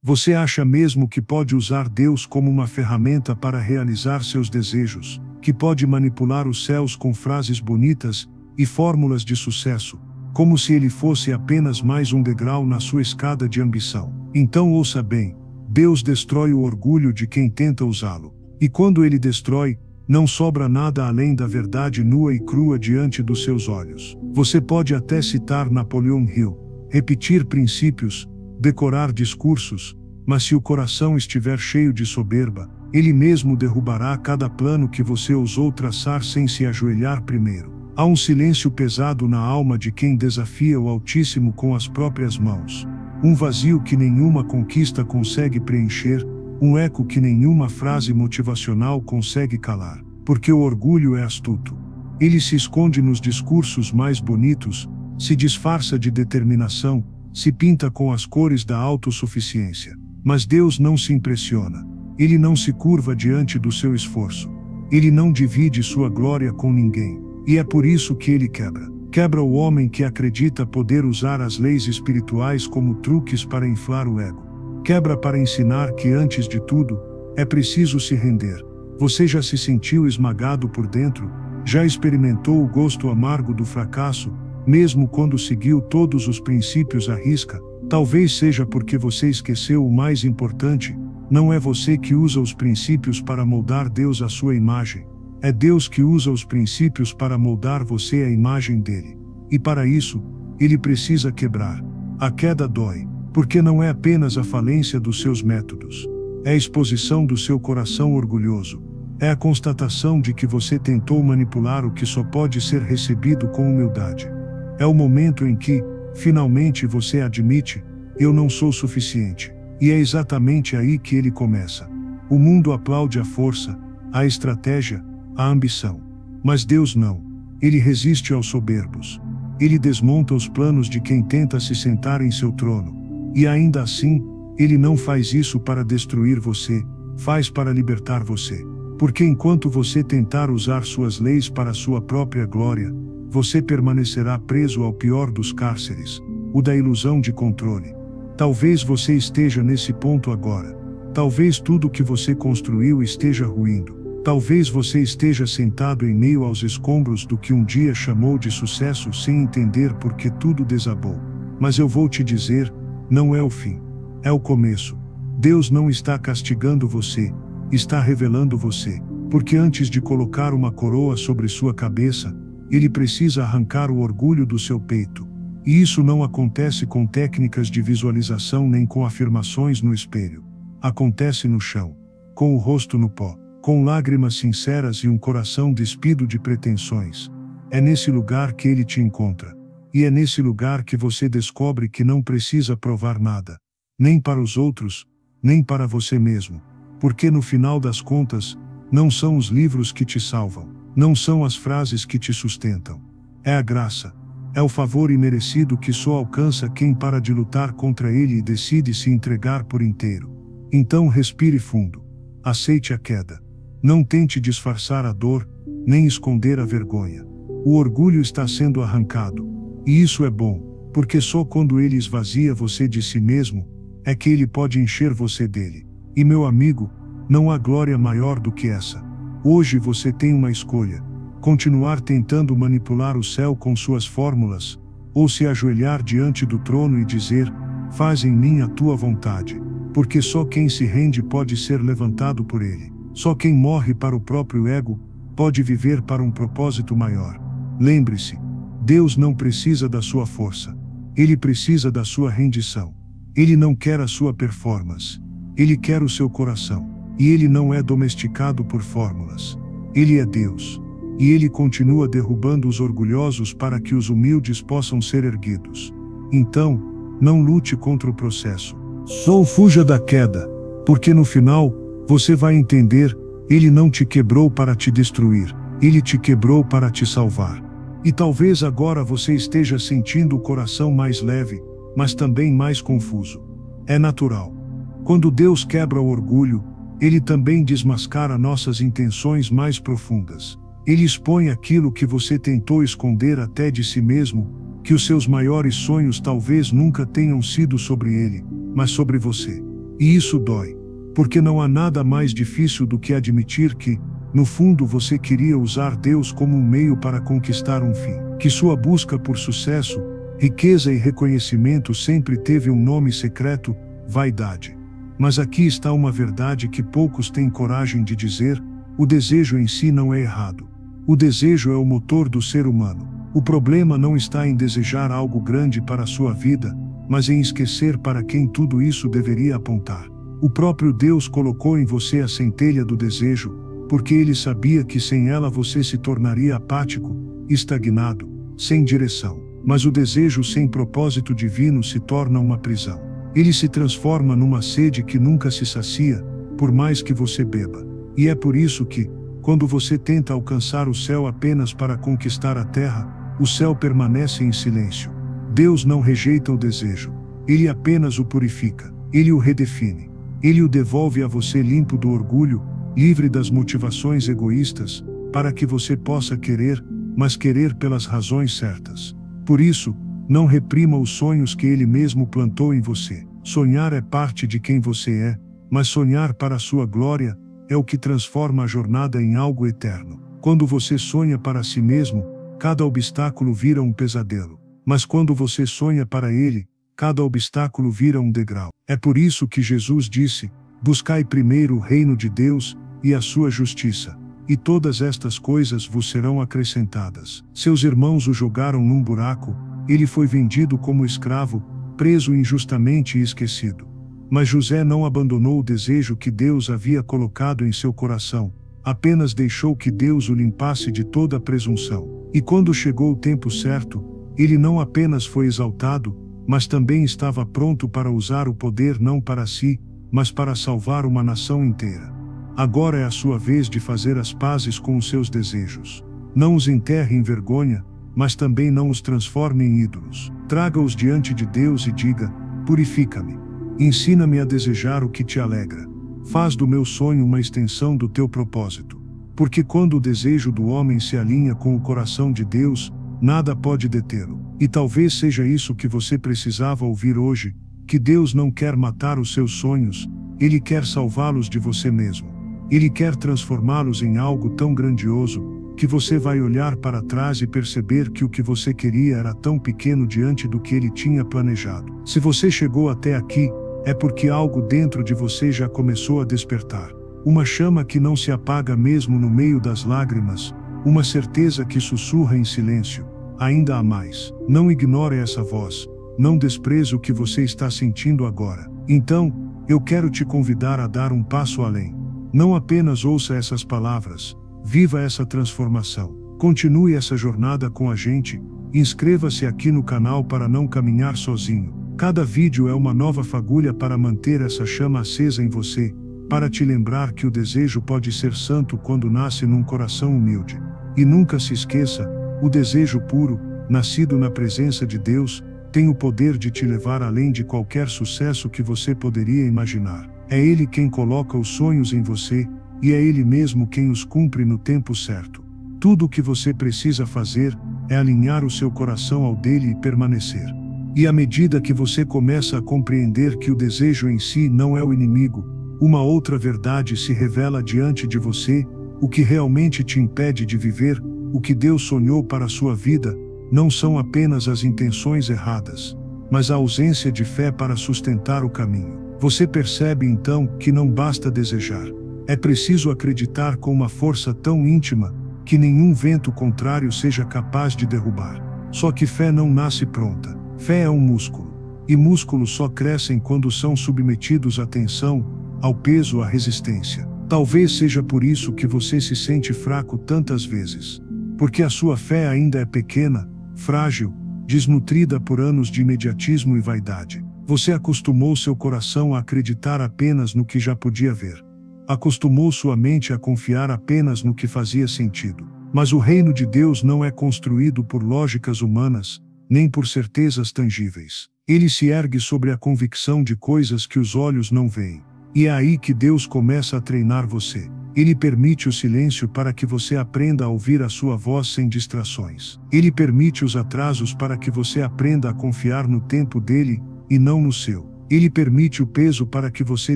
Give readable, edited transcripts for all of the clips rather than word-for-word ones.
Você acha mesmo que pode usar Deus como uma ferramenta para realizar seus desejos, que pode manipular os céus com frases bonitas e fórmulas de sucesso, como se ele fosse apenas mais um degrau na sua escada de ambição? Então ouça bem, Deus destrói o orgulho de quem tenta usá-lo. E quando ele destrói, não sobra nada além da verdade nua e crua diante dos seus olhos. Você pode até citar Napoleon Hill, repetir princípios, decorar discursos, mas se o coração estiver cheio de soberba, ele mesmo derrubará cada plano que você ousou traçar sem se ajoelhar primeiro. Há um silêncio pesado na alma de quem desafia o Altíssimo com as próprias mãos. Um vazio que nenhuma conquista consegue preencher, um eco que nenhuma frase motivacional consegue calar. Porque o orgulho é astuto. Ele se esconde nos discursos mais bonitos, se disfarça de determinação, se pinta com as cores da autossuficiência. Mas Deus não se impressiona. Ele não se curva diante do seu esforço. Ele não divide sua glória com ninguém. E é por isso que ele quebra. Quebra o homem que acredita poder usar as leis espirituais como truques para inflar o ego. Quebra para ensinar que antes de tudo, é preciso se render. Você já se sentiu esmagado por dentro? Já experimentou o gosto amargo do fracasso, mesmo quando seguiu todos os princípios à risca? Talvez seja porque você esqueceu o mais importante: não é você que usa os princípios para moldar Deus à sua imagem. É Deus que usa os princípios para moldar você à imagem dele. E para isso, ele precisa quebrar. A queda dói, porque não é apenas a falência dos seus métodos. É a exposição do seu coração orgulhoso. É a constatação de que você tentou manipular o que só pode ser recebido com humildade. É o momento em que, finalmente, você admite: eu não sou suficiente. E é exatamente aí que ele começa. O mundo aplaude a força, a estratégia, a ambição. Mas Deus não. Ele resiste aos soberbos. Ele desmonta os planos de quem tenta se sentar em seu trono. E ainda assim, ele não faz isso para destruir você, faz para libertar você. Porque enquanto você tentar usar suas leis para sua própria glória, você permanecerá preso ao pior dos cárceres, o da ilusão de controle. Talvez você esteja nesse ponto agora. Talvez tudo que você construiu esteja ruindo. Talvez você esteja sentado em meio aos escombros do que um dia chamou de sucesso sem entender por que tudo desabou. Mas eu vou te dizer, não é o fim. É o começo. Deus não está castigando você, está revelando você. Porque antes de colocar uma coroa sobre sua cabeça, ele precisa arrancar o orgulho do seu peito. E isso não acontece com técnicas de visualização nem com afirmações no espelho. Acontece no chão, com o rosto no pó, com lágrimas sinceras e um coração despido de pretensões. É nesse lugar que ele te encontra. E é nesse lugar que você descobre que não precisa provar nada, nem para os outros, nem para você mesmo. Porque no final das contas, não são os livros que te salvam, não são as frases que te sustentam. É a graça. É o favor imerecido que só alcança quem para de lutar contra ele e decide se entregar por inteiro. Então respire fundo. Aceite a queda. Não tente disfarçar a dor, nem esconder a vergonha. O orgulho está sendo arrancado. E isso é bom, porque só quando ele esvazia você de si mesmo, é que ele pode encher você dele. E meu amigo, não há glória maior do que essa. Hoje você tem uma escolha: continuar tentando manipular o céu com suas fórmulas, ou se ajoelhar diante do trono e dizer: faz em mim a tua vontade. Porque só quem se rende pode ser levantado por ele. Só quem morre para o próprio ego, pode viver para um propósito maior. Lembre-se, Deus não precisa da sua força. Ele precisa da sua rendição. Ele não quer a sua performance. Ele quer o seu coração. E ele não é domesticado por fórmulas. Ele é Deus. E ele continua derrubando os orgulhosos para que os humildes possam ser erguidos. Então, não lute contra o processo. Só fuja da queda. Porque no final, você vai entender: ele não te quebrou para te destruir. Ele te quebrou para te salvar. E talvez agora você esteja sentindo o coração mais leve, mas também mais confuso. É natural. Quando Deus quebra o orgulho, ele também desmascara nossas intenções mais profundas. Ele expõe aquilo que você tentou esconder até de si mesmo, que os seus maiores sonhos talvez nunca tenham sido sobre ele, mas sobre você. E isso dói. Porque não há nada mais difícil do que admitir que, no fundo, você queria usar Deus como um meio para conquistar um fim. Que sua busca por sucesso, riqueza e reconhecimento sempre teve um nome secreto: vaidade. Mas aqui está uma verdade que poucos têm coragem de dizer: o desejo em si não é errado. O desejo é o motor do ser humano. O problema não está em desejar algo grande para a sua vida, mas em esquecer para quem tudo isso deveria apontar. O próprio Deus colocou em você a centelha do desejo, porque ele sabia que sem ela você se tornaria apático, estagnado, sem direção. Mas o desejo sem propósito divino se torna uma prisão. Ele se transforma numa sede que nunca se sacia, por mais que você beba. E é por isso que, quando você tenta alcançar o céu apenas para conquistar a terra, o céu permanece em silêncio. Deus não rejeita o desejo. Ele apenas o purifica. Ele o redefine. Ele o devolve a você limpo do orgulho, livre das motivações egoístas, para que você possa querer, mas querer pelas razões certas. Por isso, não reprima os sonhos que Ele mesmo plantou em você. Sonhar é parte de quem você é, mas sonhar para a sua glória é o que transforma a jornada em algo eterno. Quando você sonha para si mesmo, cada obstáculo vira um pesadelo. Mas quando você sonha para Ele, cada obstáculo vira um degrau. É por isso que Jesus disse: buscai primeiro o reino de Deus e a sua justiça, e todas estas coisas vos serão acrescentadas. Seus irmãos o jogaram num buraco, ele foi vendido como escravo, preso injustamente e esquecido. Mas José não abandonou o desejo que Deus havia colocado em seu coração, apenas deixou que Deus o limpasse de toda a presunção. E quando chegou o tempo certo, ele não apenas foi exaltado, mas também estava pronto para usar o poder não para si, mas para salvar uma nação inteira. Agora é a sua vez de fazer as pazes com os seus desejos. Não os enterre em vergonha, mas também não os transforme em ídolos. Traga-os diante de Deus e diga: purifica-me. Ensina-me a desejar o que te alegra. Faz do meu sonho uma extensão do teu propósito. Porque quando o desejo do homem se alinha com o coração de Deus, nada pode detê-lo. E talvez seja isso que você precisava ouvir hoje: que Deus não quer matar os seus sonhos, Ele quer salvá-los de você mesmo. Ele quer transformá-los em algo tão grandioso, que você vai olhar para trás e perceber que o que você queria era tão pequeno diante do que Ele tinha planejado. Se você chegou até aqui, é porque algo dentro de você já começou a despertar. Uma chama que não se apaga mesmo no meio das lágrimas, uma certeza que sussurra em silêncio: ainda há mais. Não ignore essa voz, não despreze o que você está sentindo agora. Então, eu quero te convidar a dar um passo além. Não apenas ouça essas palavras, viva essa transformação. Continue essa jornada com a gente. Inscreva-se aqui no canal para não caminhar sozinho. Cada vídeo é uma nova fagulha para manter essa chama acesa em você, para te lembrar que o desejo pode ser santo quando nasce num coração humilde. E nunca se esqueça, o desejo puro, nascido na presença de Deus, tem o poder de te levar além de qualquer sucesso que você poderia imaginar. É Ele quem coloca os sonhos em você, e é Ele mesmo quem os cumpre no tempo certo. Tudo o que você precisa fazer é alinhar o seu coração ao dele e permanecer. E à medida que você começa a compreender que o desejo em si não é o inimigo, uma outra verdade se revela diante de você: o que realmente te impede de viver o que Deus sonhou para a sua vida não são apenas as intenções erradas, mas a ausência de fé para sustentar o caminho. Você percebe então que não basta desejar. É preciso acreditar com uma força tão íntima que nenhum vento contrário seja capaz de derrubar. Só que fé não nasce pronta. Fé é um músculo. E músculos só crescem quando são submetidos à tensão, ao peso, à resistência. Talvez seja por isso que você se sente fraco tantas vezes. Porque a sua fé ainda é pequena, frágil, desnutrida por anos de imediatismo e vaidade. Você acostumou seu coração a acreditar apenas no que já podia ver. Acostumou sua mente a confiar apenas no que fazia sentido. Mas o reino de Deus não é construído por lógicas humanas, nem por certezas tangíveis. Ele se ergue sobre a convicção de coisas que os olhos não veem. E é aí que Deus começa a treinar você. Ele permite o silêncio para que você aprenda a ouvir a sua voz sem distrações. Ele permite os atrasos para que você aprenda a confiar no tempo dele, e não no seu. Ele permite o peso para que você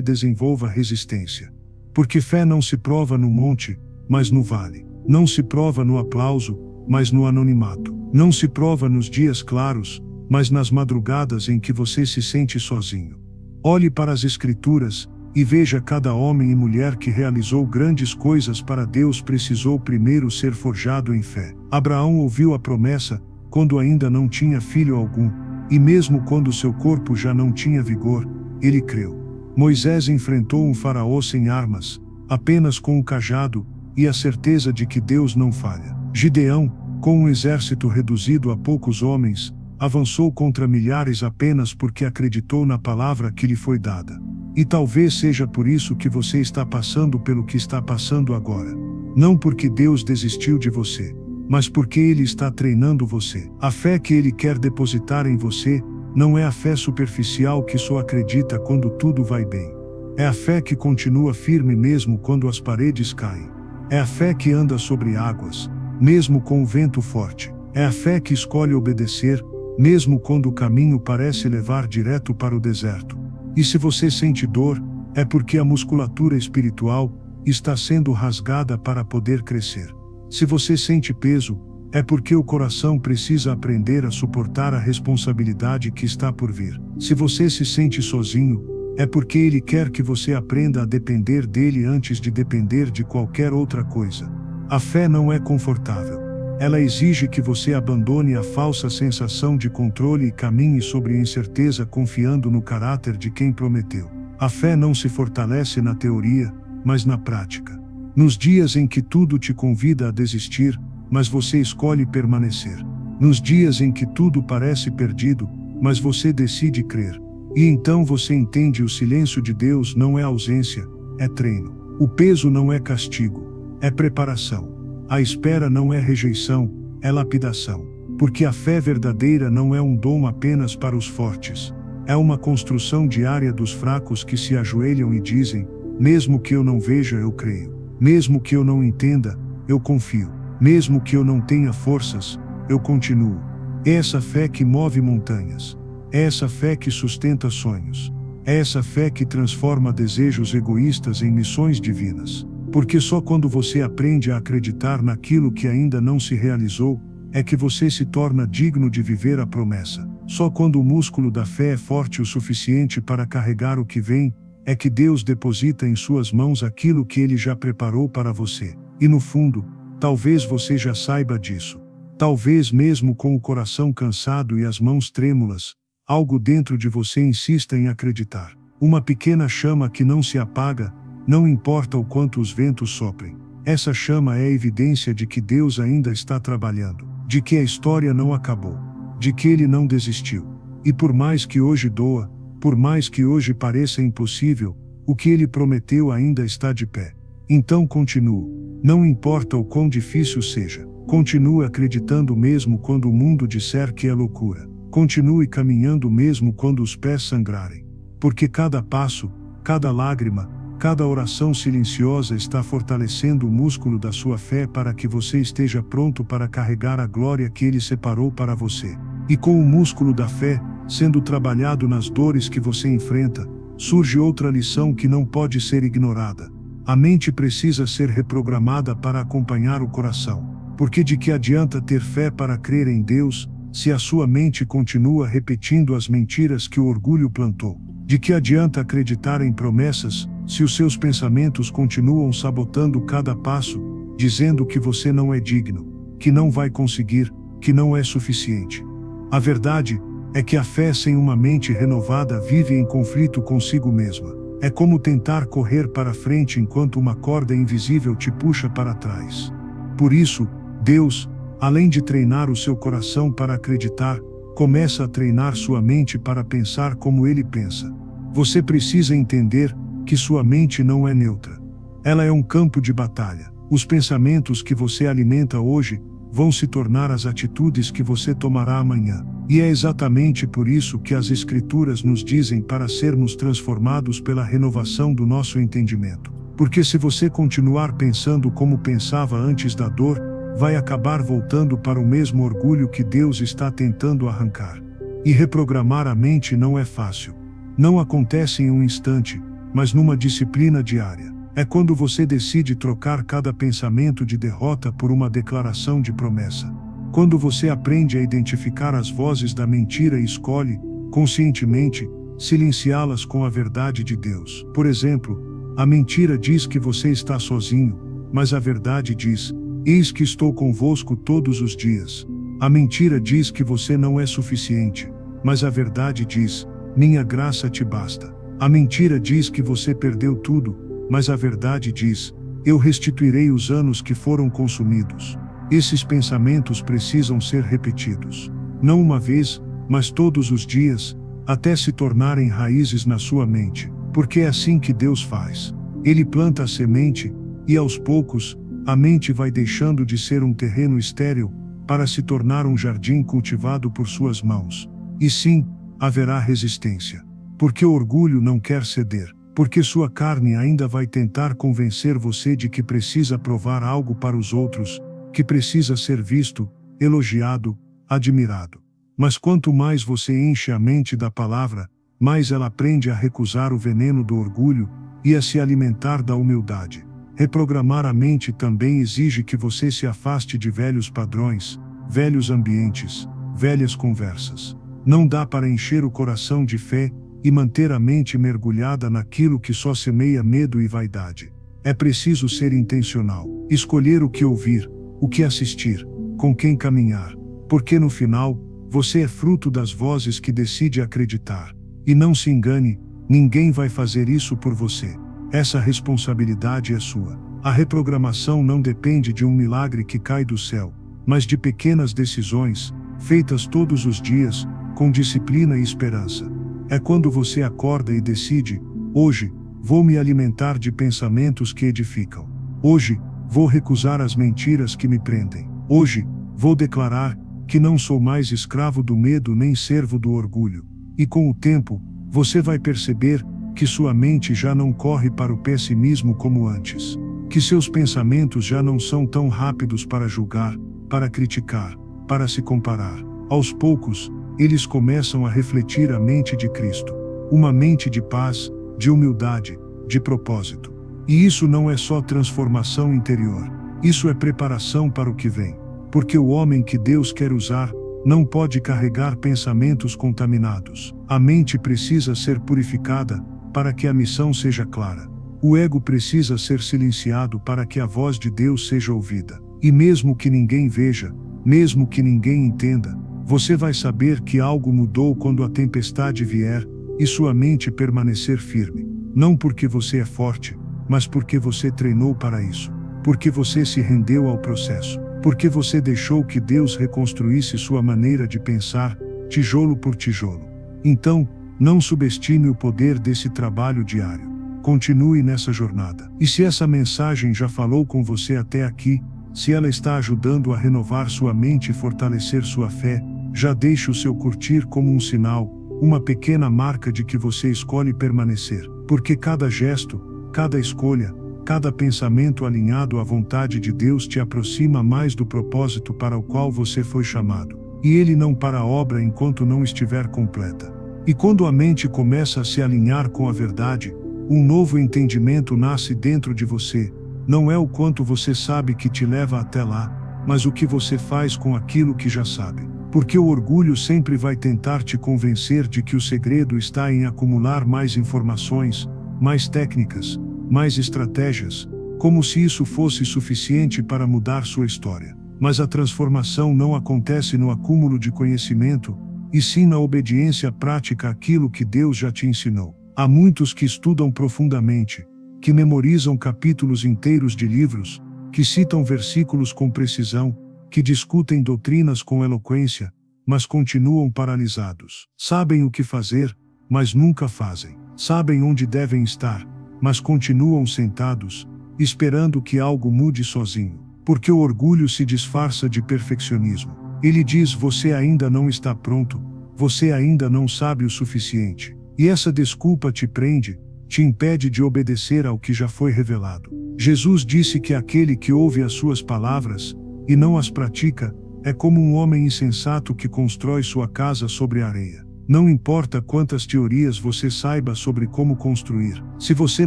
desenvolva resistência. Porque fé não se prova no monte, mas no vale. Não se prova no aplauso, mas no anonimato. Não se prova nos dias claros, mas nas madrugadas em que você se sente sozinho. Olhe para as Escrituras, e veja cada homem e mulher que realizou grandes coisas para Deus precisou primeiro ser forjado em fé. Abraão ouviu a promessa, quando ainda não tinha filho algum, e mesmo quando seu corpo já não tinha vigor, ele creu. Moisés enfrentou um faraó sem armas, apenas com um cajado, e a certeza de que Deus não falha. Gideão, com um exército reduzido a poucos homens, avançou contra milhares apenas porque acreditou na palavra que lhe foi dada. E talvez seja por isso que você está passando pelo que está passando agora. Não porque Deus desistiu de você, mas porque Ele está treinando você. A fé que Ele quer depositar em você, não é a fé superficial que só acredita quando tudo vai bem. É a fé que continua firme mesmo quando as paredes caem. É a fé que anda sobre águas, mesmo com o vento forte. É a fé que escolhe obedecer, mesmo quando o caminho parece levar direto para o deserto. E se você sente dor, é porque a musculatura espiritual está sendo rasgada para poder crescer. Se você sente peso, é porque o coração precisa aprender a suportar a responsabilidade que está por vir. Se você se sente sozinho, é porque Ele quer que você aprenda a depender dele antes de depender de qualquer outra coisa. A fé não é confortável. Ela exige que você abandone a falsa sensação de controle e caminhe sobre a incerteza confiando no caráter de quem prometeu. A fé não se fortalece na teoria, mas na prática. Nos dias em que tudo te convida a desistir, mas você escolhe permanecer. Nos dias em que tudo parece perdido, mas você decide crer. E então você entende: o silêncio de Deus não é ausência, é treino. O peso não é castigo, é preparação. A espera não é rejeição, é lapidação. Porque a fé verdadeira não é um dom apenas para os fortes. É uma construção diária dos fracos que se ajoelham e dizem: mesmo que eu não veja, eu creio. Mesmo que eu não entenda, eu confio. Mesmo que eu não tenha forças, eu continuo. É essa fé que move montanhas. É essa fé que sustenta sonhos. É essa fé que transforma desejos egoístas em missões divinas. Porque só quando você aprende a acreditar naquilo que ainda não se realizou, é que você se torna digno de viver a promessa. Só quando o músculo da fé é forte o suficiente para carregar o que vem, é que Deus deposita em suas mãos aquilo que Ele já preparou para você. E no fundo, talvez você já saiba disso. Talvez mesmo com o coração cansado e as mãos trêmulas, algo dentro de você insista em acreditar. Uma pequena chama que não se apaga, não importa o quanto os ventos soprem. Essa chama é a evidência de que Deus ainda está trabalhando, de que a história não acabou, de que Ele não desistiu. E por mais que hoje doa, por mais que hoje pareça impossível, o que Ele prometeu ainda está de pé. Então continue. Não importa o quão difícil seja. Continue acreditando mesmo quando o mundo disser que é loucura. Continue caminhando mesmo quando os pés sangrarem. Porque cada passo, cada lágrima, cada oração silenciosa está fortalecendo o músculo da sua fé para que você esteja pronto para carregar a glória que Ele separou para você. E com o músculo da fé, sendo trabalhado nas dores que você enfrenta, surge outra lição que não pode ser ignorada. A mente precisa ser reprogramada para acompanhar o coração. Porque de que adianta ter fé para crer em Deus, se a sua mente continua repetindo as mentiras que o orgulho plantou? De que adianta acreditar em promessas, se os seus pensamentos continuam sabotando cada passo, dizendo que você não é digno, que não vai conseguir, que não é suficiente? A verdade é que a fé sem uma mente renovada vive em conflito consigo mesma. É como tentar correr para frente enquanto uma corda invisível te puxa para trás. Por isso, Deus, além de treinar o seu coração para acreditar, começa a treinar sua mente para pensar como Ele pensa. Você precisa entender que sua mente não é neutra. Ela é um campo de batalha. Os pensamentos que você alimenta hoje vão se tornar as atitudes que você tomará amanhã. E é exatamente por isso que as Escrituras nos dizem para sermos transformados pela renovação do nosso entendimento. Porque se você continuar pensando como pensava antes da dor, vai acabar voltando para o mesmo orgulho que Deus está tentando arrancar. E reprogramar a mente não é fácil. não acontece em um instante, mas numa disciplina diária. É quando você decide trocar cada pensamento de derrota por uma declaração de promessa. Quando você aprende a identificar as vozes da mentira e escolhe, conscientemente, silenciá-las com a verdade de Deus. Por exemplo, a mentira diz que você está sozinho, mas a verdade diz: eis que estou convosco todos os dias. A mentira diz que você não é suficiente, mas a verdade diz: minha graça te basta. A mentira diz que você perdeu tudo, mas a verdade diz: eu restituirei os anos que foram consumidos. Esses pensamentos precisam ser repetidos. Não uma vez, mas todos os dias, até se tornarem raízes na sua mente, porque é assim que Deus faz. Ele planta a semente, e aos poucos, a mente vai deixando de ser um terreno estéril, para se tornar um jardim cultivado por suas mãos. E sim, haverá resistência. Porque o orgulho não quer ceder. Porque sua carne ainda vai tentar convencer você de que precisa provar algo para os outros, que precisa ser visto, elogiado, admirado. Mas quanto mais você enche a mente da palavra, mais ela aprende a recusar o veneno do orgulho e a se alimentar da humildade. Reprogramar a mente também exige que você se afaste de velhos padrões, velhos ambientes, velhas conversas. Não dá para encher o coração de fé e manter a mente mergulhada naquilo que só semeia medo e vaidade. É preciso ser intencional, escolher o que ouvir, o que assistir, com quem caminhar, porque no final, você é fruto das vozes que decide acreditar. E não se engane, ninguém vai fazer isso por você. Essa responsabilidade é sua. A reprogramação não depende de um milagre que cai do céu, mas de pequenas decisões, feitas todos os dias, com disciplina e esperança. É quando você acorda e decide: hoje, vou me alimentar de pensamentos que edificam. Hoje, vou recusar as mentiras que me prendem. Hoje, vou declarar que não sou mais escravo do medo nem servo do orgulho. E com o tempo, você vai perceber que sua mente já não corre para o pessimismo como antes. Que seus pensamentos já não são tão rápidos para julgar, para criticar, para se comparar. Aos poucos, eles começam a refletir a mente de Cristo. Uma mente de paz, de humildade, de propósito. E isso não é só transformação interior. Isso é preparação para o que vem. Porque o homem que Deus quer usar não pode carregar pensamentos contaminados. A mente precisa ser purificada para que a missão seja clara. O ego precisa ser silenciado para que a voz de Deus seja ouvida. E mesmo que ninguém veja, mesmo que ninguém entenda, você vai saber que algo mudou quando a tempestade vier e sua mente permanecer firme. Não porque você é forte, mas porque você treinou para isso. Porque você se rendeu ao processo. Porque você deixou que Deus reconstruísse sua maneira de pensar, tijolo por tijolo. Então, não subestime o poder desse trabalho diário. Continue nessa jornada. E se essa mensagem já falou com você até aqui, se ela está ajudando a renovar sua mente e fortalecer sua fé, já deixe o seu curtir como um sinal, uma pequena marca de que você escolhe permanecer. Porque cada gesto, cada escolha, cada pensamento alinhado à vontade de Deus te aproxima mais do propósito para o qual você foi chamado. E Ele não para a obra enquanto não estiver completa. E quando a mente começa a se alinhar com a verdade, um novo entendimento nasce dentro de você. Não é o quanto você sabe que te leva até lá, mas o que você faz com aquilo que já sabe. Porque o orgulho sempre vai tentar te convencer de que o segredo está em acumular mais informações, mais técnicas, mais estratégias, como se isso fosse suficiente para mudar sua história. Mas a transformação não acontece no acúmulo de conhecimento, e sim na obediência prática àquilo que Deus já te ensinou. Há muitos que estudam profundamente, que memorizam capítulos inteiros de livros, que citam versículos com precisão, que discutem doutrinas com eloquência, mas continuam paralisados. Sabem o que fazer, mas nunca fazem. Sabem onde devem estar, mas continuam sentados, esperando que algo mude sozinho. Porque o orgulho se disfarça de perfeccionismo. Ele diz: você ainda não está pronto, você ainda não sabe o suficiente. E essa desculpa te prende, te impede de obedecer ao que já foi revelado. Jesus disse que aquele que ouve as suas palavras, e não as pratica, é como um homem insensato que constrói sua casa sobre a areia. Não importa quantas teorias você saiba sobre como construir, se você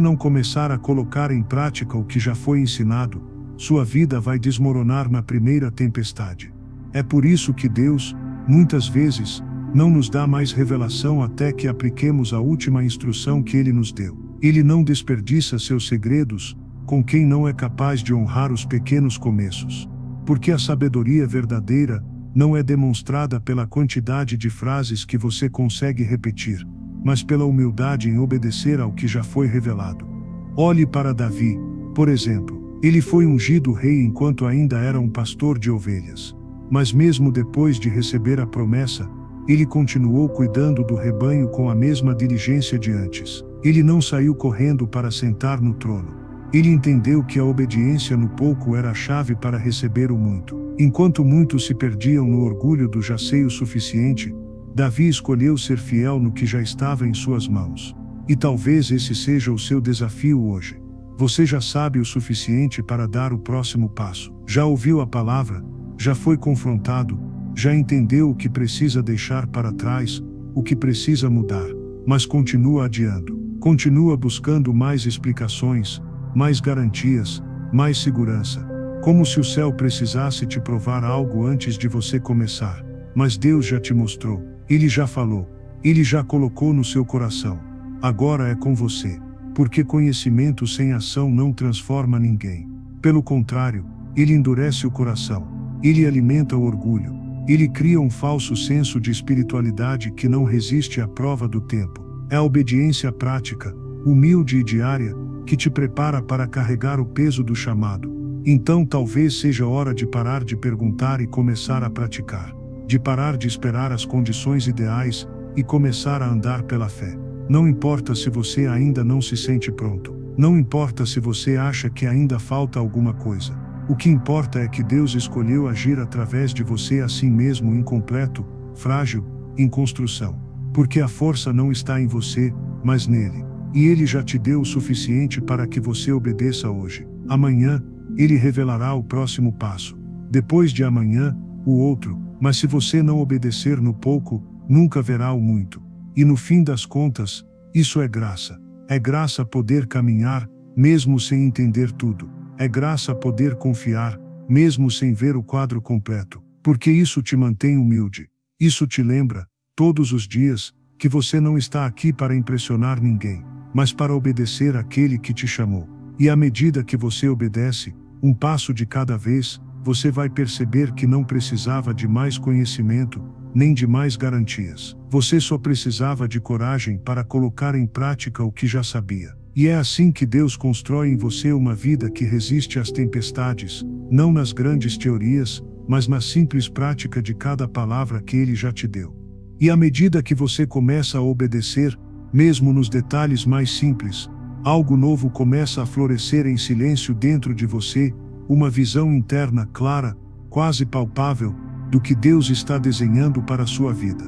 não começar a colocar em prática o que já foi ensinado, sua vida vai desmoronar na primeira tempestade. É por isso que Deus, muitas vezes, não nos dá mais revelação até que apliquemos a última instrução que Ele nos deu. Ele não desperdiça seus segredos com quem não é capaz de honrar os pequenos começos. Porque a sabedoria verdadeira não é demonstrada pela quantidade de frases que você consegue repetir, mas pela humildade em obedecer ao que já foi revelado. Olhe para Davi, por exemplo. Ele foi ungido rei enquanto ainda era um pastor de ovelhas. Mas mesmo depois de receber a promessa, ele continuou cuidando do rebanho com a mesma diligência de antes. Ele não saiu correndo para sentar no trono. Ele entendeu que a obediência no pouco era a chave para receber o muito. Enquanto muitos se perdiam no orgulho do já sei o suficiente, Davi escolheu ser fiel no que já estava em suas mãos. E talvez esse seja o seu desafio hoje. Você já sabe o suficiente para dar o próximo passo. Já ouviu a palavra, já foi confrontado, já entendeu o que precisa deixar para trás, o que precisa mudar, mas continua adiando. Continua buscando mais explicações, mais garantias, mais segurança. Como se o céu precisasse te provar algo antes de você começar. Mas Deus já te mostrou, Ele já falou, Ele já colocou no seu coração. Agora é com você. Porque conhecimento sem ação não transforma ninguém. Pelo contrário, ele endurece o coração. Ele alimenta o orgulho. Ele cria um falso senso de espiritualidade que não resiste à prova do tempo. É a obediência prática, humilde e diária, que te prepara para carregar o peso do chamado. Então talvez seja hora de parar de perguntar e começar a praticar. De parar de esperar as condições ideais e começar a andar pela fé. Não importa se você ainda não se sente pronto. Não importa se você acha que ainda falta alguma coisa. O que importa é que Deus escolheu agir através de você assim mesmo incompleto, frágil, em construção. Porque a força não está em você, mas nele. E Ele já te deu o suficiente para que você obedeça hoje. Amanhã, Ele revelará o próximo passo. Depois de amanhã, o outro. Mas se você não obedecer no pouco, nunca verá o muito. E no fim das contas, isso é graça. É graça poder caminhar, mesmo sem entender tudo. É graça poder confiar, mesmo sem ver o quadro completo. Porque isso te mantém humilde. Isso te lembra, todos os dias, que você não está aqui para impressionar ninguém, mas para obedecer àquele que te chamou. E à medida que você obedece, um passo de cada vez, você vai perceber que não precisava de mais conhecimento, nem de mais garantias. Você só precisava de coragem para colocar em prática o que já sabia. E é assim que Deus constrói em você uma vida que resiste às tempestades, não nas grandes teorias, mas na simples prática de cada palavra que Ele já te deu. E à medida que você começa a obedecer, mesmo nos detalhes mais simples, algo novo começa a florescer em silêncio dentro de você, uma visão interna clara, quase palpável, do que Deus está desenhando para a sua vida.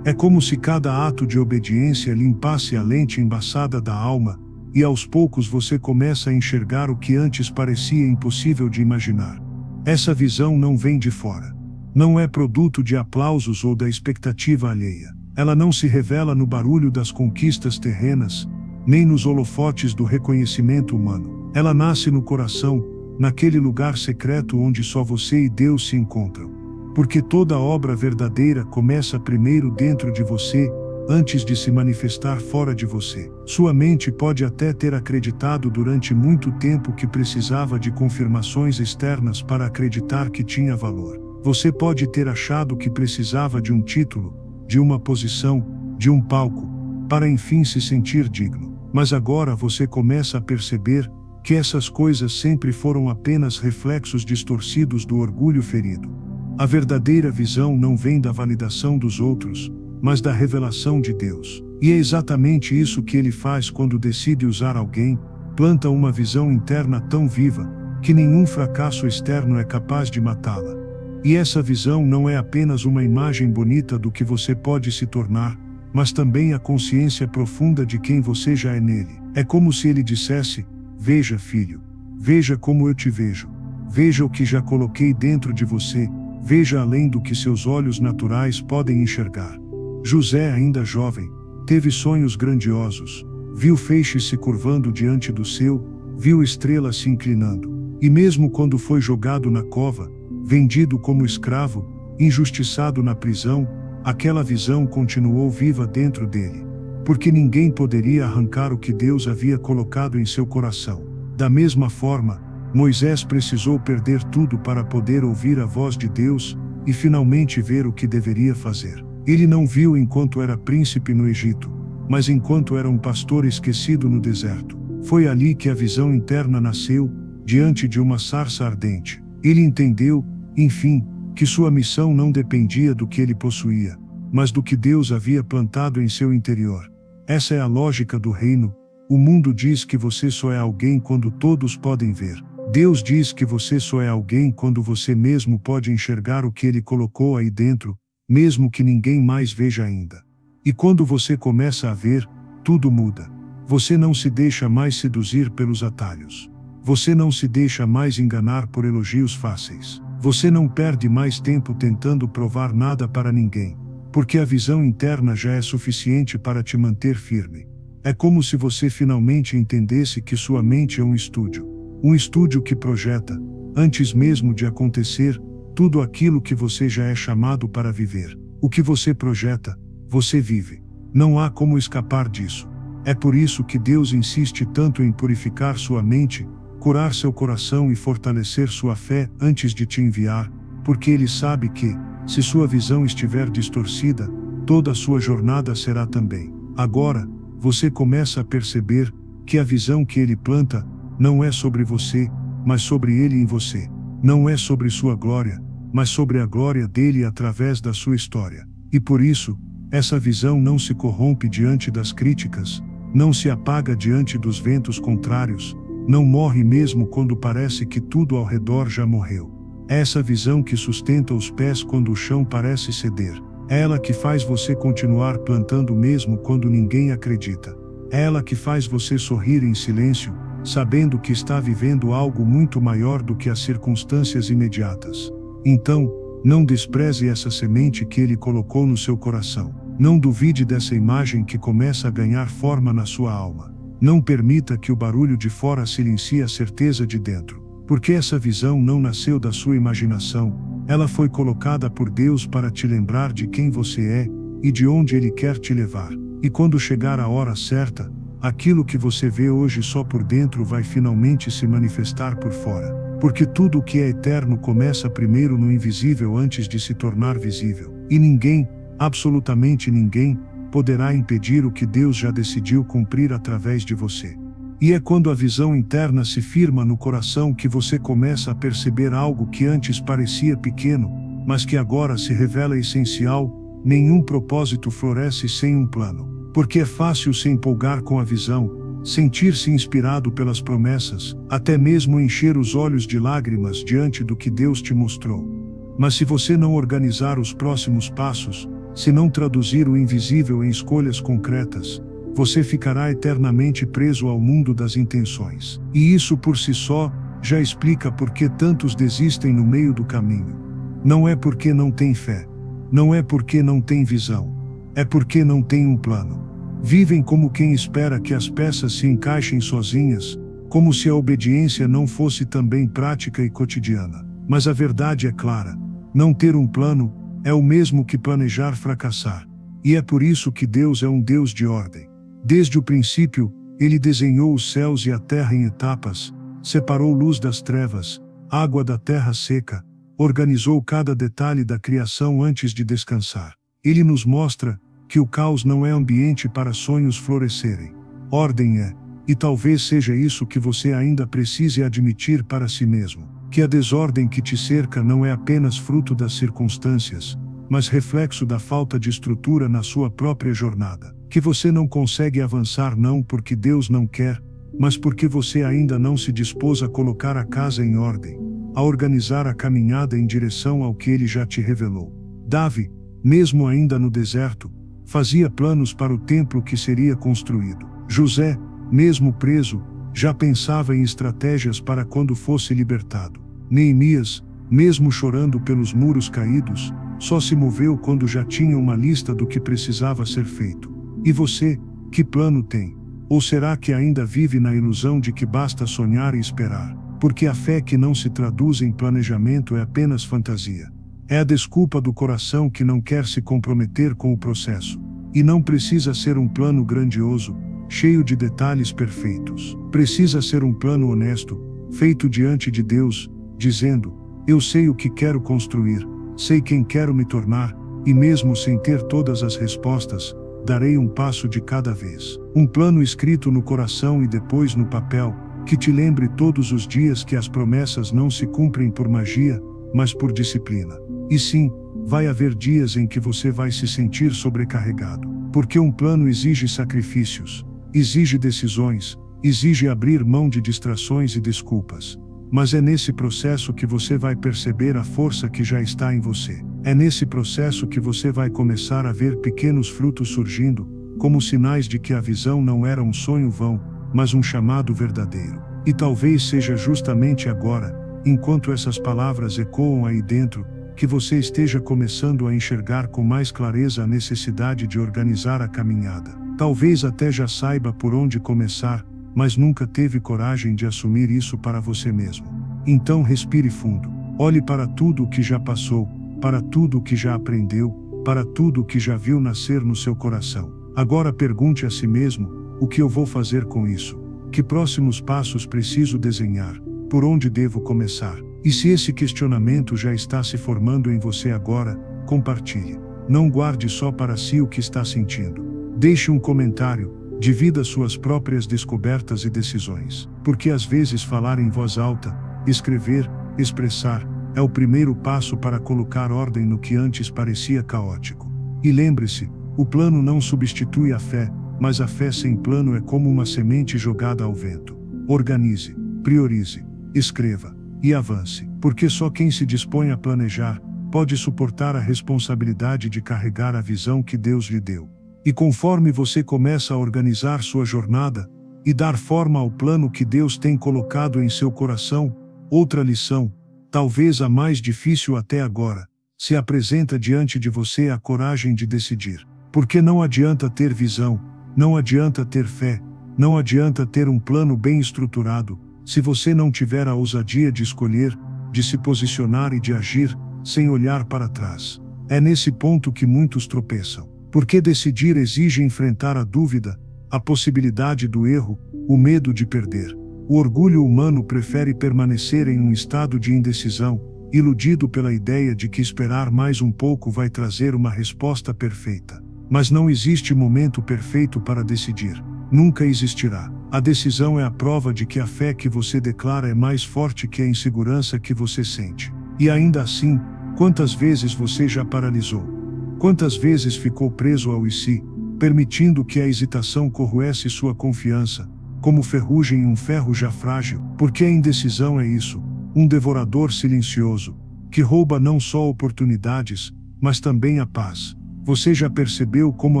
É como se cada ato de obediência limpasse a lente embaçada da alma, e aos poucos você começa a enxergar o que antes parecia impossível de imaginar. Essa visão não vem de fora. Não é produto de aplausos ou da expectativa alheia. Ela não se revela no barulho das conquistas terrenas, nem nos holofotes do reconhecimento humano. Ela nasce no coração, naquele lugar secreto onde só você e Deus se encontram. Porque toda obra verdadeira começa primeiro dentro de você, antes de se manifestar fora de você. Sua mente pode até ter acreditado durante muito tempo que precisava de confirmações externas para acreditar que tinha valor. Você pode ter achado que precisava de um título, de uma posição, de um palco, para enfim se sentir digno. Mas agora você começa a perceber que essas coisas sempre foram apenas reflexos distorcidos do orgulho ferido. A verdadeira visão não vem da validação dos outros, mas da revelação de Deus. E é exatamente isso que Ele faz quando decide usar alguém, planta uma visão interna tão viva, que nenhum fracasso externo é capaz de matá-la. E essa visão não é apenas uma imagem bonita do que você pode se tornar, mas também a consciência profunda de quem você já é nele. É como se Ele dissesse: veja, filho, veja como eu te vejo, veja o que já coloquei dentro de você, veja além do que seus olhos naturais podem enxergar. José, ainda jovem, teve sonhos grandiosos. Viu feixes se curvando diante do seu, viu estrelas se inclinando. E mesmo quando foi jogado na cova, vendido como escravo, injustiçado na prisão, aquela visão continuou viva dentro dele. Porque ninguém poderia arrancar o que Deus havia colocado em seu coração. Da mesma forma, Moisés precisou perder tudo para poder ouvir a voz de Deus e finalmente ver o que deveria fazer. Ele não viu enquanto era príncipe no Egito, mas enquanto era um pastor esquecido no deserto. Foi ali que a visão interna nasceu, diante de uma sarça ardente. Ele entendeu, enfim, que sua missão não dependia do que ele possuía, mas do que Deus havia plantado em seu interior. Essa é a lógica do reino. O mundo diz que você só é alguém quando todos podem ver. Deus diz que você só é alguém quando você mesmo pode enxergar o que Ele colocou aí dentro, mesmo que ninguém mais veja ainda. E quando você começa a ver, tudo muda. Você não se deixa mais seduzir pelos atalhos. Você não se deixa mais enganar por elogios fáceis. Você não perde mais tempo tentando provar nada para ninguém, porque a visão interna já é suficiente para te manter firme. É como se você finalmente entendesse que sua mente é um estúdio que projeta, antes mesmo de acontecer, tudo aquilo que você já é chamado para viver. O que você projeta, você vive. Não há como escapar disso. É por isso que Deus insiste tanto em purificar sua mente, curar seu coração e fortalecer sua fé antes de te enviar, porque Ele sabe que, se sua visão estiver distorcida, toda a sua jornada será também. Agora, você começa a perceber que a visão que Ele planta não é sobre você, mas sobre Ele em você. Não é sobre sua glória, mas sobre a glória dele através da sua história. E por isso, essa visão não se corrompe diante das críticas, não se apaga diante dos ventos contrários, não morre mesmo quando parece que tudo ao redor já morreu. É essa visão que sustenta os pés quando o chão parece ceder. É ela que faz você continuar plantando mesmo quando ninguém acredita. É ela que faz você sorrir em silêncio, sabendo que está vivendo algo muito maior do que as circunstâncias imediatas. Então, não despreze essa semente que Ele colocou no seu coração. Não duvide dessa imagem que começa a ganhar forma na sua alma. Não permita que o barulho de fora silencie a certeza de dentro. Porque essa visão não nasceu da sua imaginação, ela foi colocada por Deus para te lembrar de quem você é e de onde Ele quer te levar. E quando chegar a hora certa, aquilo que você vê hoje só por dentro vai finalmente se manifestar por fora. Porque tudo o que é eterno começa primeiro no invisível antes de se tornar visível. E ninguém, absolutamente ninguém, poderá impedir o que Deus já decidiu cumprir através de você. E é quando a visão interna se firma no coração que você começa a perceber algo que antes parecia pequeno, mas que agora se revela essencial. Nenhum propósito floresce sem um plano. Porque é fácil se empolgar com a visão, sentir-se inspirado pelas promessas, até mesmo encher os olhos de lágrimas diante do que Deus te mostrou. Mas se você não organizar os próximos passos, se não traduzir o invisível em escolhas concretas, você ficará eternamente preso ao mundo das intenções. E isso por si só, já explica por que tantos desistem no meio do caminho. Não é porque não têm fé. Não é porque não têm visão. É porque não têm um plano. Vivem como quem espera que as peças se encaixem sozinhas, como se a obediência não fosse também prática e cotidiana. Mas a verdade é clara. Não ter um plano é o mesmo que planejar fracassar. E é por isso que Deus é um Deus de ordem. Desde o princípio, Ele desenhou os céus e a terra em etapas, separou luz das trevas, água da terra seca, organizou cada detalhe da criação antes de descansar. Ele nos mostra que o caos não é ambiente para sonhos florescerem. Ordem é, e talvez seja isso que você ainda precise admitir para si mesmo, que a desordem que te cerca não é apenas fruto das circunstâncias, mas reflexo da falta de estrutura na sua própria jornada. Que você não consegue avançar não porque Deus não quer, mas porque você ainda não se dispôs a colocar a casa em ordem, a organizar a caminhada em direção ao que Ele já te revelou. Davi, mesmo ainda no deserto, fazia planos para o templo que seria construído. José, mesmo preso, já pensava em estratégias para quando fosse libertado. Neemias, mesmo chorando pelos muros caídos, só se moveu quando já tinha uma lista do que precisava ser feito. E você, que plano tem? Ou será que ainda vive na ilusão de que basta sonhar e esperar? Porque a fé que não se traduz em planejamento é apenas fantasia. É a desculpa do coração que não quer se comprometer com o processo. E não precisa ser um plano grandioso, cheio de detalhes perfeitos. Precisa ser um plano honesto, feito diante de Deus, dizendo: eu sei o que quero construir, sei quem quero me tornar, e mesmo sem ter todas as respostas, darei um passo de cada vez. Um plano escrito no coração e depois no papel, que te lembre todos os dias que as promessas não se cumprem por magia, mas por disciplina. E sim, vai haver dias em que você vai se sentir sobrecarregado, porque um plano exige sacrifícios, exige decisões, exige abrir mão de distrações e desculpas. Mas é nesse processo que você vai perceber a força que já está em você. É nesse processo que você vai começar a ver pequenos frutos surgindo, como sinais de que a visão não era um sonho vão, mas um chamado verdadeiro. E talvez seja justamente agora, enquanto essas palavras ecoam aí dentro, que você esteja começando a enxergar com mais clareza a necessidade de organizar a caminhada. Talvez até já saiba por onde começar, mas nunca teve coragem de assumir isso para você mesmo. Então respire fundo, olhe para tudo o que já passou, para tudo o que já aprendeu, para tudo o que já viu nascer no seu coração. Agora pergunte a si mesmo: o que eu vou fazer com isso? Que próximos passos preciso desenhar? Por onde devo começar? E se esse questionamento já está se formando em você agora, compartilhe. Não guarde só para si o que está sentindo. Deixe um comentário, divida suas próprias descobertas e decisões. Porque às vezes falar em voz alta, escrever, expressar, é o primeiro passo para colocar ordem no que antes parecia caótico. E lembre-se, o plano não substitui a fé, mas a fé sem plano é como uma semente jogada ao vento. Organize, priorize, escreva e avance, porque só quem se dispõe a planejar pode suportar a responsabilidade de carregar a visão que Deus lhe deu. E conforme você começa a organizar sua jornada e dar forma ao plano que Deus tem colocado em seu coração, outra lição, talvez a mais difícil até agora, se apresenta diante de você: a coragem de decidir. Porque não adianta ter visão, não adianta ter fé, não adianta ter um plano bem estruturado, se você não tiver a ousadia de escolher, de se posicionar e de agir, sem olhar para trás. É nesse ponto que muitos tropeçam. Porque decidir exige enfrentar a dúvida, a possibilidade do erro, o medo de perder. O orgulho humano prefere permanecer em um estado de indecisão, iludido pela ideia de que esperar mais um pouco vai trazer uma resposta perfeita. Mas não existe momento perfeito para decidir. Nunca existirá. A decisão é a prova de que a fé que você declara é mais forte que a insegurança que você sente. E ainda assim, quantas vezes você já paralisou? Quantas vezes ficou preso ao "e se", permitindo que a hesitação corroesse sua confiança, como ferrugem em um ferro já frágil? Porque a indecisão é isso, um devorador silencioso, que rouba não só oportunidades, mas também a paz. Você já percebeu como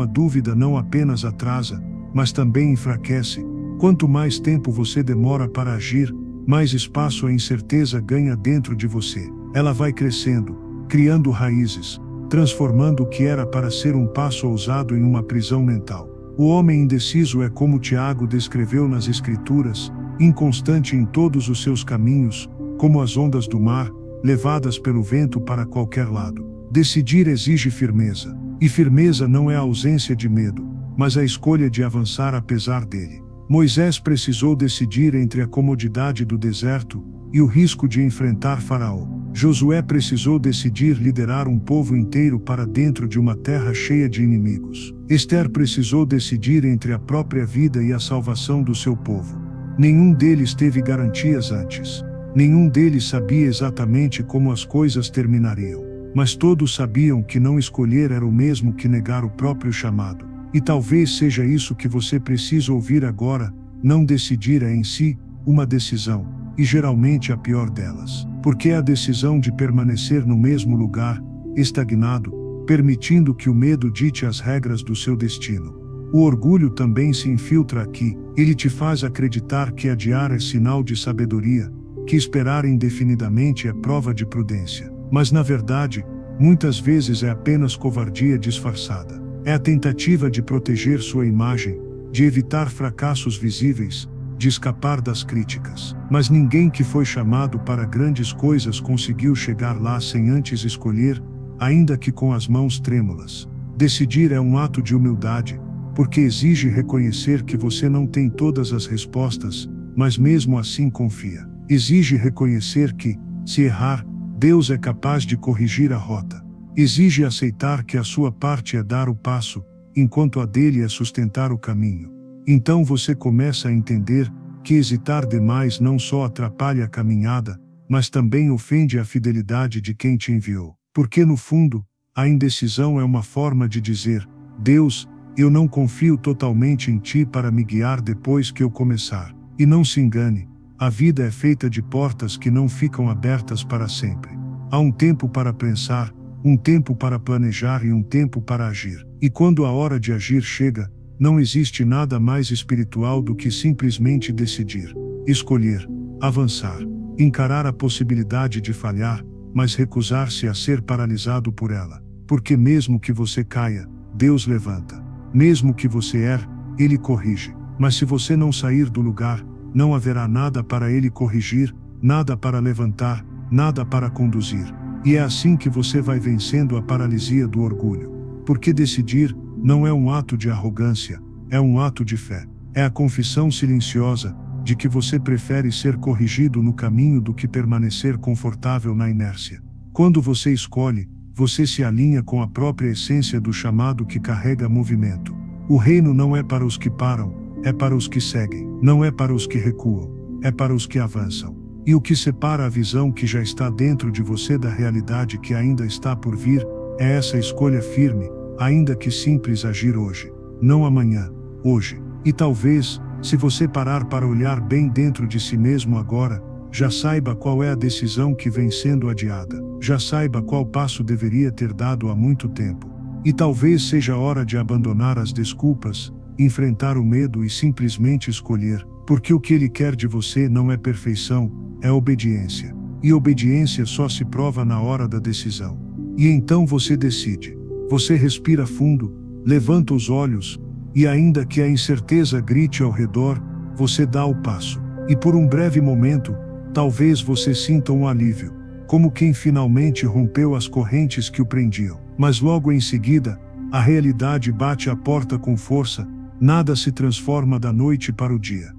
a dúvida não apenas atrasa, mas também enfraquece? Quanto mais tempo você demora para agir, mais espaço a incerteza ganha dentro de você. Ela vai crescendo, criando raízes, transformando o que era para ser um passo ousado em uma prisão mental. O homem indeciso é como Tiago descreveu nas Escrituras, inconstante em todos os seus caminhos, como as ondas do mar, levadas pelo vento para qualquer lado. Decidir exige firmeza, e firmeza não é a ausência de medo, mas a escolha de avançar apesar dele. Moisés precisou decidir entre a comodidade do deserto e o risco de enfrentar Faraó. Josué precisou decidir liderar um povo inteiro para dentro de uma terra cheia de inimigos. Esther precisou decidir entre a própria vida e a salvação do seu povo. Nenhum deles teve garantias antes. Nenhum deles sabia exatamente como as coisas terminariam. Mas todos sabiam que não escolher era o mesmo que negar o próprio chamado. E talvez seja isso que você precisa ouvir agora: não decidir é em si uma decisão, e geralmente a pior delas. Porque é a decisão de permanecer no mesmo lugar, estagnado, permitindo que o medo dite as regras do seu destino. O orgulho também se infiltra aqui. Ele te faz acreditar que adiar é sinal de sabedoria, que esperar indefinidamente é prova de prudência. Mas na verdade, muitas vezes é apenas covardia disfarçada. É a tentativa de proteger sua imagem, de evitar fracassos visíveis, de escapar das críticas. Mas ninguém que foi chamado para grandes coisas conseguiu chegar lá sem antes escolher, ainda que com as mãos trêmulas. Decidir é um ato de humildade, porque exige reconhecer que você não tem todas as respostas, mas mesmo assim confia. Exige reconhecer que, se errar, Deus é capaz de corrigir a rota. Exige aceitar que a sua parte é dar o passo, enquanto a dele é sustentar o caminho. Então você começa a entender que hesitar demais não só atrapalha a caminhada, mas também ofende a fidelidade de quem te enviou. Porque no fundo, a indecisão é uma forma de dizer: Deus, eu não confio totalmente em ti para me guiar depois que eu começar. E não se engane, a vida é feita de portas que não ficam abertas para sempre. Há um tempo para pensar, um tempo para planejar e um tempo para agir. E quando a hora de agir chega, não existe nada mais espiritual do que simplesmente decidir, escolher, avançar, encarar a possibilidade de falhar, mas recusar-se a ser paralisado por ela. Porque mesmo que você caia, Deus levanta. Mesmo que você erre, Ele corrige. Mas se você não sair do lugar, não haverá nada para Ele corrigir, nada para levantar, nada para conduzir. E é assim que você vai vencendo a paralisia do orgulho. Porque decidir não é um ato de arrogância, é um ato de fé. É a confissão silenciosa de que você prefere ser corrigido no caminho do que permanecer confortável na inércia. Quando você escolhe, você se alinha com a própria essência do chamado que carrega movimento. O reino não é para os que param, é para os que seguem. Não é para os que recuam, é para os que avançam. E o que separa a visão que já está dentro de você da realidade que ainda está por vir, é essa escolha firme, ainda que simples, agir hoje, não amanhã, hoje. E talvez, se você parar para olhar bem dentro de si mesmo agora, já saiba qual é a decisão que vem sendo adiada. Já saiba qual passo deveria ter dado há muito tempo. E talvez seja hora de abandonar as desculpas, enfrentar o medo e simplesmente escolher, porque o que Ele quer de você não é perfeição, é obediência. E obediência só se prova na hora da decisão. E então você decide. Você respira fundo, levanta os olhos, e ainda que a incerteza grite ao redor, você dá o passo. E por um breve momento, talvez você sinta um alívio, como quem finalmente rompeu as correntes que o prendiam. Mas logo em seguida, a realidade bate à porta com força, nada se transforma da noite para o dia.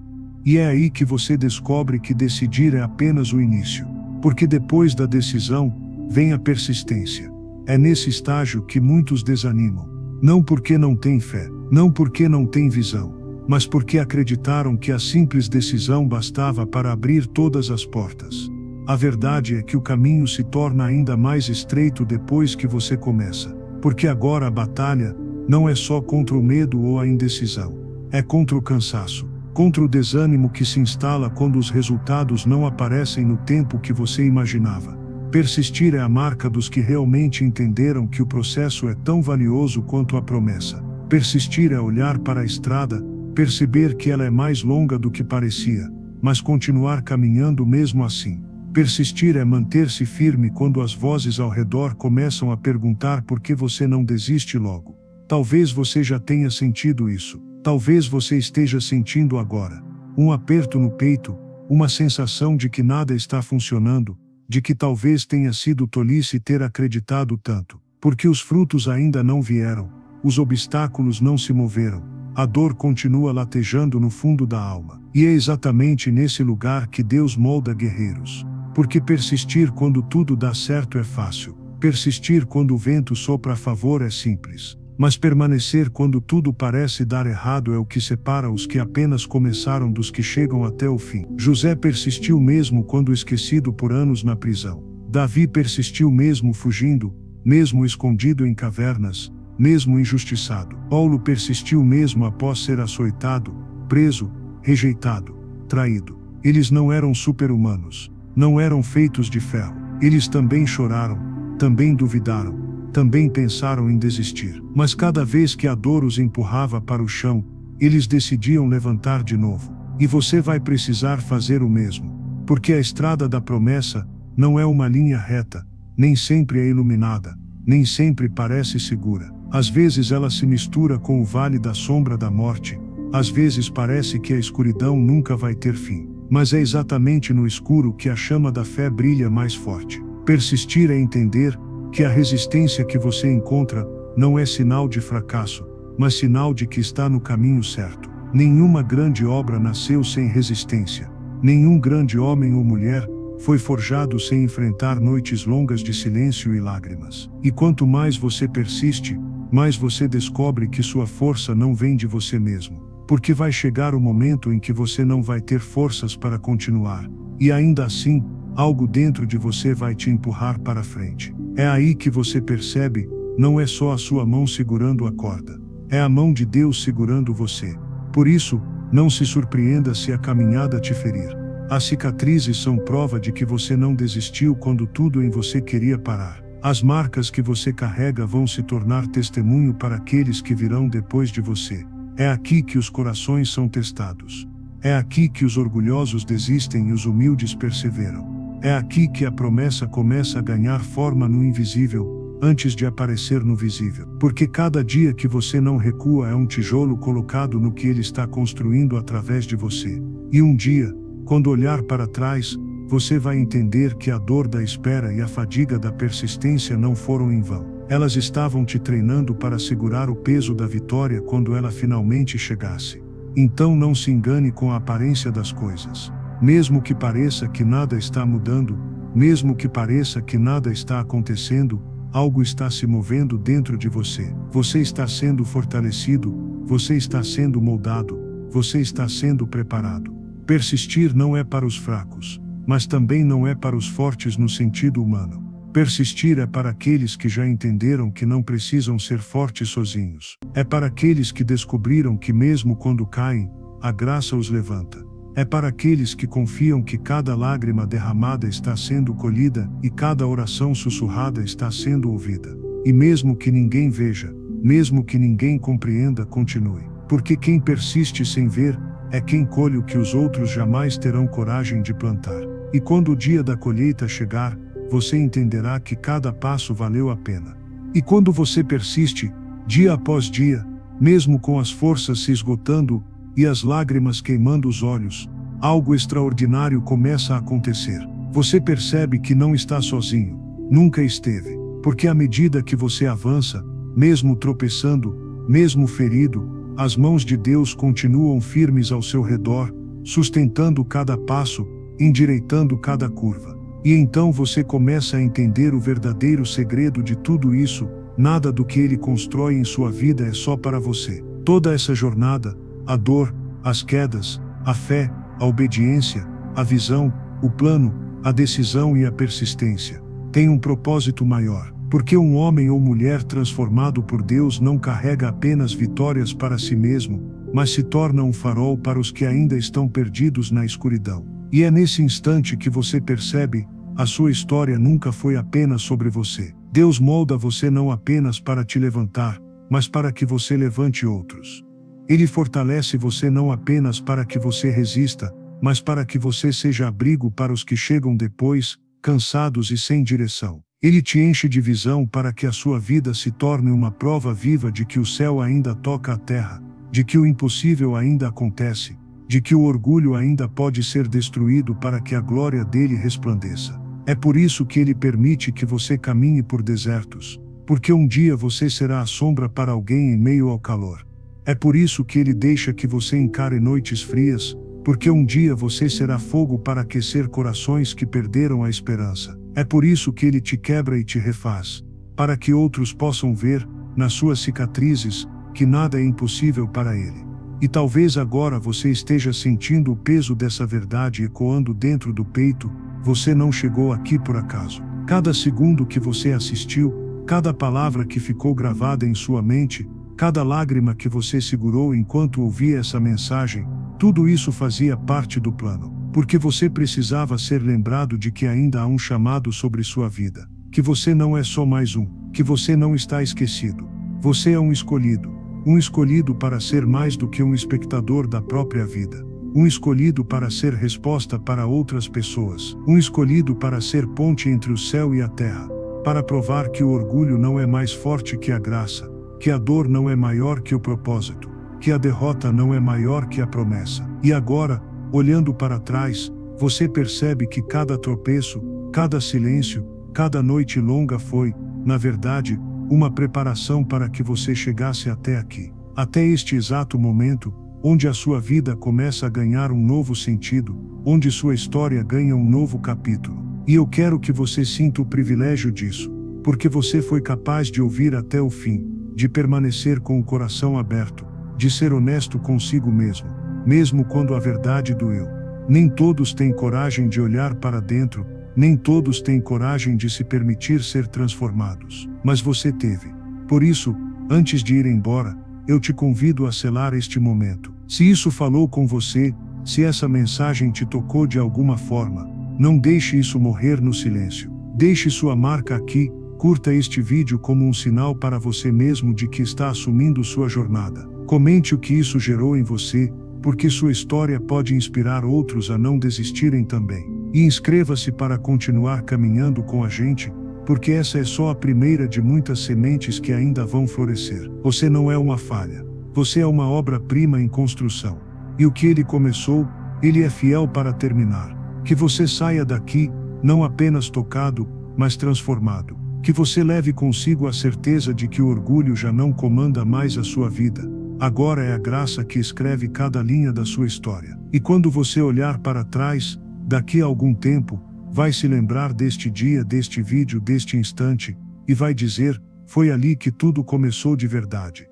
E é aí que você descobre que decidir é apenas o início. Porque depois da decisão, vem a persistência. É nesse estágio que muitos desanimam. Não porque não têm fé, não porque não têm visão, mas porque acreditaram que a simples decisão bastava para abrir todas as portas. A verdade é que o caminho se torna ainda mais estreito depois que você começa. Porque agora a batalha não é só contra o medo ou a indecisão. É contra o cansaço, contra o desânimo que se instala quando os resultados não aparecem no tempo que você imaginava. Persistir é a marca dos que realmente entenderam que o processo é tão valioso quanto a promessa. Persistir é olhar para a estrada, perceber que ela é mais longa do que parecia, mas continuar caminhando mesmo assim. Persistir é manter-se firme quando as vozes ao redor começam a perguntar por que você não desiste logo. Talvez você já tenha sentido isso. Talvez você esteja sentindo agora um aperto no peito, uma sensação de que nada está funcionando, de que talvez tenha sido tolice ter acreditado tanto, porque os frutos ainda não vieram, os obstáculos não se moveram, a dor continua latejando no fundo da alma. E é exatamente nesse lugar que Deus molda guerreiros. Porque persistir quando tudo dá certo é fácil, persistir quando o vento sopra a favor é simples. Mas permanecer quando tudo parece dar errado é o que separa os que apenas começaram dos que chegam até o fim. José persistiu mesmo quando esquecido por anos na prisão. Davi persistiu mesmo fugindo, mesmo escondido em cavernas, mesmo injustiçado. Paulo persistiu mesmo após ser açoitado, preso, rejeitado, traído. Eles não eram super-humanos, não eram feitos de ferro. Eles também choraram, também duvidaram, também pensaram em desistir. Mas cada vez que a dor os empurrava para o chão, eles decidiam levantar de novo. E você vai precisar fazer o mesmo. Porque a estrada da promessa não é uma linha reta, nem sempre é iluminada, nem sempre parece segura. Às vezes ela se mistura com o vale da sombra da morte, às vezes parece que a escuridão nunca vai ter fim. Mas é exatamente no escuro que a chama da fé brilha mais forte. Persistir é entender que a resistência que você encontra não é sinal de fracasso, mas sinal de que está no caminho certo. Nenhuma grande obra nasceu sem resistência. Nenhum grande homem ou mulher foi forjado sem enfrentar noites longas de silêncio e lágrimas. E quanto mais você persiste, mais você descobre que sua força não vem de você mesmo. Porque vai chegar o momento em que você não vai ter forças para continuar. E ainda assim, algo dentro de você vai te empurrar para frente. É aí que você percebe, não é só a sua mão segurando a corda. É a mão de Deus segurando você. Por isso, não se surpreenda se a caminhada te ferir. As cicatrizes são prova de que você não desistiu quando tudo em você queria parar. As marcas que você carrega vão se tornar testemunho para aqueles que virão depois de você. É aqui que os corações são testados. É aqui que os orgulhosos desistem e os humildes perseveram. É aqui que a promessa começa a ganhar forma no invisível, antes de aparecer no visível. Porque cada dia que você não recua é um tijolo colocado no que ele está construindo através de você. E um dia, quando olhar para trás, você vai entender que a dor da espera e a fadiga da persistência não foram em vão. Elas estavam te treinando para segurar o peso da vitória quando ela finalmente chegasse. Então não se engane com a aparência das coisas. Mesmo que pareça que nada está mudando, mesmo que pareça que nada está acontecendo, algo está se movendo dentro de você. Você está sendo fortalecido, você está sendo moldado, você está sendo preparado. Persistir não é para os fracos, mas também não é para os fortes no sentido humano. Persistir é para aqueles que já entenderam que não precisam ser fortes sozinhos. É para aqueles que descobriram que mesmo quando caem, a graça os levanta. É para aqueles que confiam que cada lágrima derramada está sendo colhida e cada oração sussurrada está sendo ouvida. E mesmo que ninguém veja, mesmo que ninguém compreenda, continue. Porque quem persiste sem ver, é quem colhe o que os outros jamais terão coragem de plantar. E quando o dia da colheita chegar, você entenderá que cada passo valeu a pena. E quando você persiste, dia após dia, mesmo com as forças se esgotando e as lágrimas queimando os olhos, algo extraordinário começa a acontecer. Você percebe que não está sozinho, nunca esteve, porque à medida que você avança, mesmo tropeçando, mesmo ferido, as mãos de Deus continuam firmes ao seu redor, sustentando cada passo, endireitando cada curva. E então você começa a entender o verdadeiro segredo de tudo isso: nada do que ele constrói em sua vida é só para você. Toda essa jornada, a dor, as quedas, a fé, a obediência, a visão, o plano, a decisão e a persistência, tem um propósito maior. Porque um homem ou mulher transformado por Deus não carrega apenas vitórias para si mesmo, mas se torna um farol para os que ainda estão perdidos na escuridão. E é nesse instante que você percebe, a sua história nunca foi apenas sobre você. Deus molda você não apenas para te levantar, mas para que você levante outros. Ele fortalece você não apenas para que você resista, mas para que você seja abrigo para os que chegam depois, cansados e sem direção. Ele te enche de visão para que a sua vida se torne uma prova viva de que o céu ainda toca a terra, de que o impossível ainda acontece, de que o orgulho ainda pode ser destruído para que a glória dele resplandeça. É por isso que ele permite que você caminhe por desertos, porque um dia você será a sombra para alguém em meio ao calor. É por isso que ele deixa que você encare noites frias, porque um dia você será fogo para aquecer corações que perderam a esperança. É por isso que ele te quebra e te refaz, para que outros possam ver, nas suas cicatrizes, que nada é impossível para ele. E talvez agora você esteja sentindo o peso dessa verdade ecoando dentro do peito. Você não chegou aqui por acaso. Cada segundo que você assistiu, cada palavra que ficou gravada em sua mente, cada lágrima que você segurou enquanto ouvia essa mensagem, tudo isso fazia parte do plano. Porque você precisava ser lembrado de que ainda há um chamado sobre sua vida. Que você não é só mais um. Que você não está esquecido. Você é um escolhido. Um escolhido para ser mais do que um espectador da própria vida. Um escolhido para ser resposta para outras pessoas. Um escolhido para ser ponte entre o céu e a terra. para provar que o orgulho não é mais forte que a graça, que a dor não é maior que o propósito, que a derrota não é maior que a promessa. E agora, olhando para trás, você percebe que cada tropeço, cada silêncio, cada noite longa foi, na verdade, uma preparação para que você chegasse até aqui. Até este exato momento, onde a sua vida começa a ganhar um novo sentido, onde sua história ganha um novo capítulo. E eu quero que você sinta o privilégio disso, porque você foi capaz de ouvir até o fim, de permanecer com o coração aberto, de ser honesto consigo mesmo, mesmo quando a verdade doeu. Nem todos têm coragem de olhar para dentro, nem todos têm coragem de se permitir ser transformados. Mas você teve. Por isso, antes de ir embora, eu te convido a selar este momento. Se isso falou com você, se essa mensagem te tocou de alguma forma, não deixe isso morrer no silêncio. Deixe sua marca aqui, curta este vídeo como um sinal para você mesmo de que está assumindo sua jornada. Comente o que isso gerou em você, porque sua história pode inspirar outros a não desistirem também. E inscreva-se para continuar caminhando com a gente, porque essa é só a primeira de muitas sementes que ainda vão florescer. Você não é uma falha. Você é uma obra-prima em construção. E o que ele começou, ele é fiel para terminar. Que você saia daqui, não apenas tocado, mas transformado. Que você leve consigo a certeza de que o orgulho já não comanda mais a sua vida. Agora é a graça que escreve cada linha da sua história. E quando você olhar para trás, daqui a algum tempo, vai se lembrar deste dia, deste vídeo, deste instante, e vai dizer, foi ali que tudo começou de verdade.